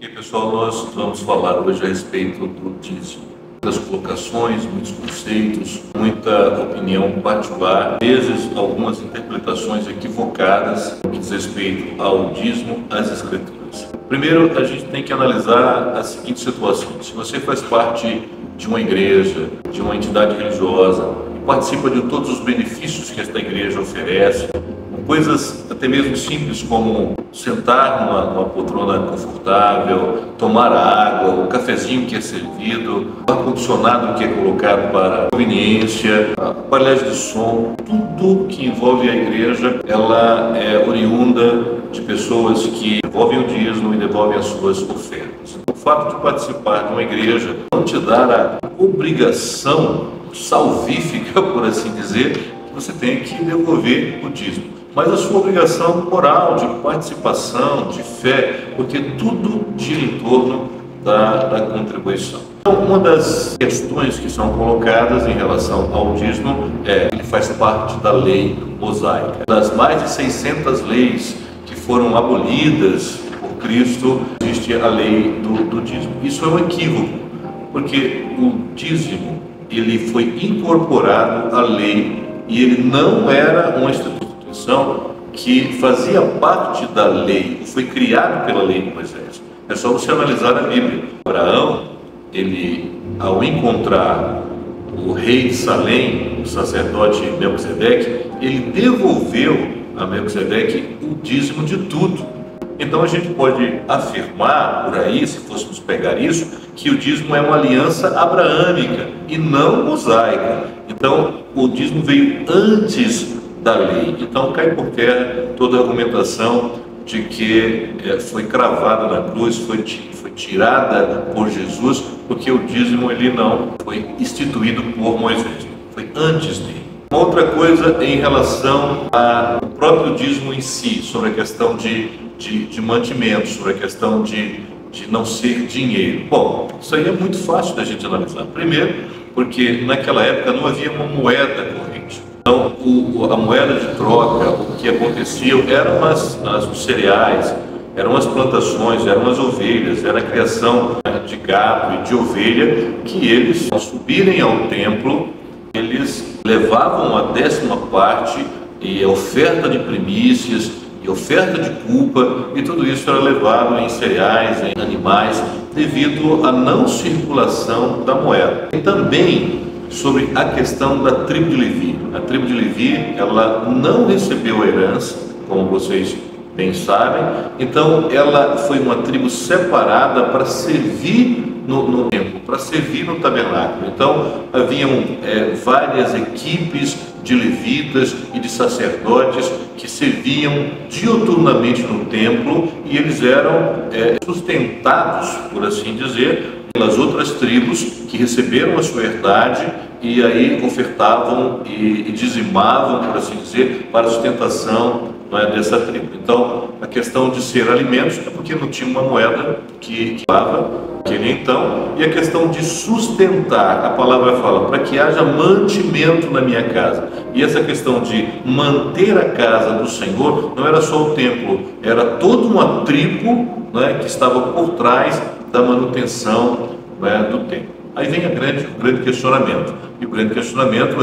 Ok, pessoal, nós vamos falar hoje a respeito do dízimo. Muitas colocações, muitos conceitos, muita opinião particular, às vezes algumas interpretações equivocadas no que diz respeito ao dízimo, às Escrituras. Primeiro, a gente tem que analisar a seguinte situação: se você faz parte de uma igreja, de uma entidade religiosa, e participa de todos os benefícios que esta igreja oferece, coisas até mesmo simples como sentar numa poltrona confortável, tomar água, o cafezinho que é servido, o ar-condicionado que é colocado para conveniência, a aparelhagem de som, tudo que envolve a igreja, ela é oriunda de pessoas que devolvem o dízimo e devolvem as suas ofertas. O fato de participar de uma igreja não te dá a obrigação salvífica, por assim dizer, que você tem que devolver o dízimo, mas a sua obrigação moral de participação, de fé, porque tudo gira em torno da contribuição. Então, uma das questões que são colocadas em relação ao dízimo é que ele faz parte da lei mosaica. Das mais de 600 leis que foram abolidas por Cristo, existe a lei do dízimo. Isso é um equívoco, porque o dízimo ele foi incorporado à lei e ele não era uma instituição que fazia parte da lei, foi criado pela lei de Moisés. É só você analisar a Bíblia. Abraão, ele, ao encontrar o rei de Salém, o sacerdote Melquisedeque, ele devolveu a Melquisedeque o dízimo de tudo. Então a gente pode afirmar por aí, se fôssemos pegar isso, que o dízimo é uma aliança abraâmica e não mosaica. Então o dízimo veio antes da lei. Então cai por terra toda a argumentação de que foi cravada na cruz, foi tirada por Jesus, porque o dízimo ele não foi instituído por Moisés, foi antes dele. Uma outra coisa em relação ao próprio dízimo em si, sobre a questão de mantimento, sobre a questão de não ser dinheiro. Bom, isso aí é muito fácil da gente analisar. Primeiro, porque naquela época não havia uma moeda corrente. Então, a moeda de troca, o que acontecia eram os cereais, eram as plantações, eram as ovelhas, era a criação de gado e de ovelha, que eles, ao subirem ao templo, eles levavam a 10ª parte e a oferta de primícias e oferta de culpa, e tudo isso era levado em cereais, em animais, devido à não circulação da moeda. E também sobre a questão da tribo de Levi. A tribo de Levi, ela não recebeu a herança, como vocês bem sabem, então ela foi uma tribo separada para servir no templo, para servir no tabernáculo. Então haviam várias equipes de levitas e de sacerdotes que serviam diuturnamente no templo, e eles eram sustentados, por assim dizer, pelas outras tribos que receberam a sua herdade e aí ofertavam e dizimavam, por assim dizer, para a sustentação dessa tribo. Então, a questão de ser alimentos é porque não tinha uma moeda que dava naquele então, e a questão de sustentar, a palavra fala, para que haja mantimento na minha casa. E essa questão de manter a casa do Senhor não era só o templo, era toda uma tribo que estava por trás da manutenção do templo. Aí vem o grande questionamento. E o grande questionamento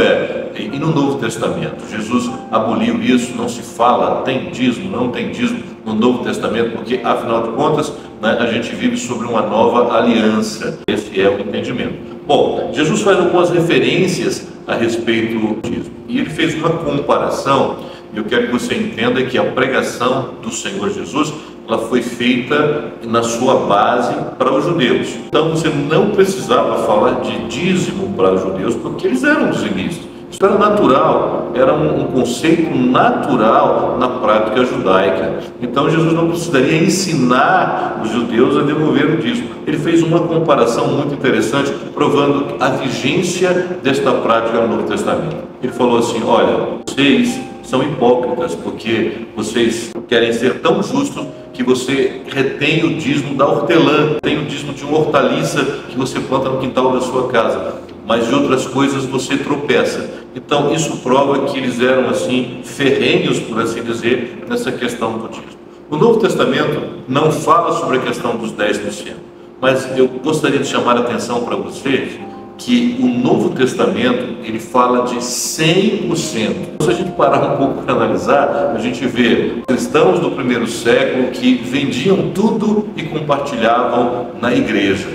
e no Novo Testamento? Jesus aboliu isso, não se fala, tem dízimo, não tem dízimo no Novo Testamento, porque afinal de contas, a gente vive sobre uma nova aliança. Esse é o entendimento. Bom, Jesus faz algumas referências a respeito do dízimo. E ele fez uma comparação, e eu quero que você entenda que a pregação do Senhor Jesus, ela foi feita na sua base para os judeus. Então você não precisava falar de dízimo para os judeus, porque eles eram dizimistas. Isso era natural, era um conceito natural na prática judaica. Então Jesus não precisaria ensinar os judeus a devolver o dízimo. Ele fez uma comparação muito interessante, provando a vigência desta prática no Novo Testamento. Ele falou assim: olha, vocês são hipócritas, porque vocês querem ser tão justos que você retém o dízimo da hortelã, tem o dízimo de uma hortaliça que você planta no quintal da sua casa, mas de outras coisas você tropeça. Então isso prova que eles eram assim ferrenhos, por assim dizer, nessa questão do dízimo. O Novo Testamento não fala sobre a questão dos 10%, mas eu gostaria de chamar a atenção para vocês que o Novo Testamento, ele fala de 100%. Se a gente parar um pouco para analisar, a gente vê cristãos do primeiro século que vendiam tudo e compartilhavam na igreja.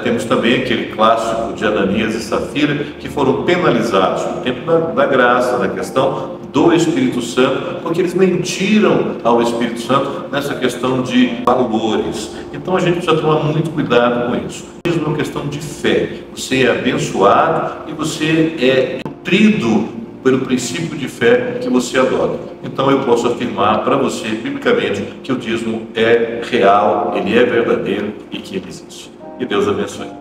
Temos também aquele clássico de Ananias e Safira, que foram penalizados no tempo da graça, na questão do Espírito Santo, porque eles mentiram ao Espírito Santo nessa questão de valores. Então a gente precisa tomar muito cuidado com isso. Isso é uma questão de fé. Você é abençoado e você é nutrido pelo princípio de fé que você adota. Então eu posso afirmar para você, biblicamente, que o dízimo é real, ele é verdadeiro e que ele existe. Que Deus abençoe.